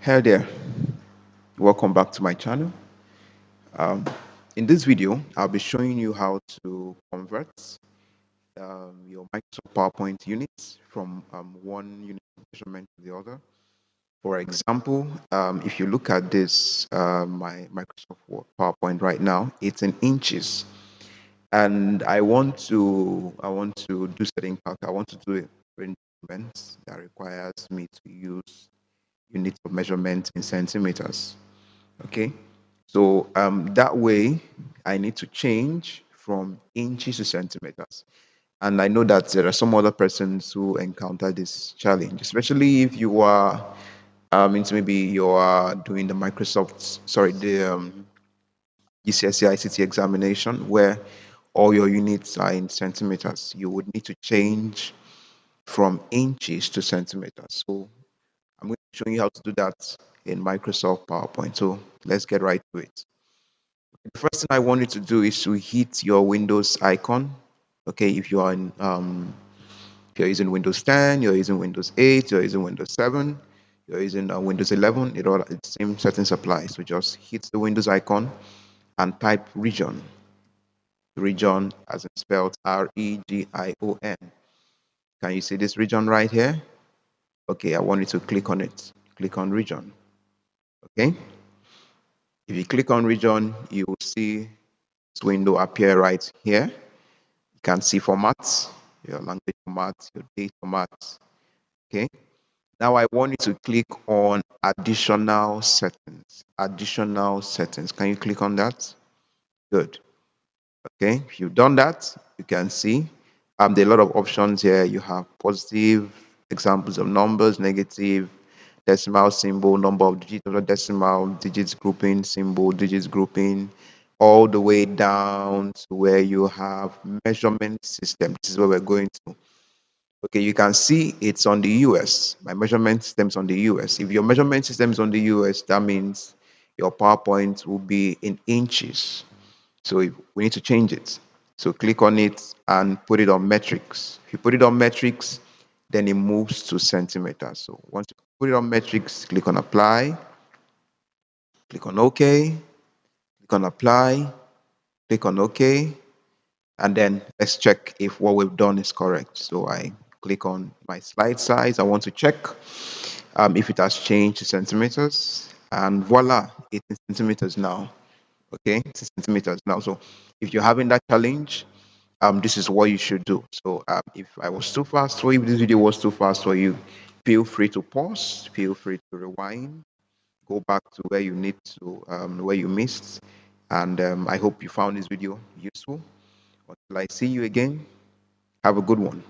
Hey there, welcome back to my channel. Um, in this video, I'll be showing you how to convert your Microsoft PowerPoint units from one unit of measurement to the other. For example, if you look at this, my Microsoft PowerPoint right now, it's in inches, and I want to do certain calc. I want to do a measurement that requires me to use units of measurement in centimeters. Okay, so that way I need to change from inches to centimeters. And I know that there are some other persons who encounter this challenge, especially if you are into maybe you are doing the GCSE ICT examination where all your units are in centimeters. You would need to change from inches to centimeters. So I'm going to show you how to do that in Microsoft PowerPoint. So let's get right to it. The first thing I want you to do is to hit your Windows icon. Okay, if you're using Windows 10, you're using Windows 8, you're using Windows 7, you're using Windows 11, the same settings apply. So just hit the Windows icon and type region. Region as in spelled REGION. Can you see this region right here? Okay, I want you to click on it. Click on region. Okay. If you click on region, you will see this window appear right here. You can see formats, your language formats, your date formats. Okay. Now I want you to click on additional settings. Additional settings. Can you click on that? Good. Okay. If you've done that, you can see there are a lot of options here. You have positive examples of numbers, negative, decimal symbol, number of digits of the decimal, digits grouping, symbol, digits grouping, all the way down to where you have measurement system. This is where we're going to. Okay, you can see it's on the US. My measurement system's on the US. If your measurement system is on the US, that means your PowerPoint will be in inches. So we need to change it. So click on it and put it on metrics. If you put it on metrics, then it moves to centimeters. So once you put it on metrics, click on apply, click on OK, click on apply, click on OK, and then let's check if what we've done is correct. So I click on my slide size. I want to check if it has changed to centimeters, and voila, it's in centimeters now. Okay, it's in centimeters now. So if you're having that challenge, this is what you should do. So if I was too fast for you, if this video was too fast for you, feel free to pause, feel free to rewind, go back to where you need to, where you missed. And I hope you found this video useful. Until I see you again, have a good one.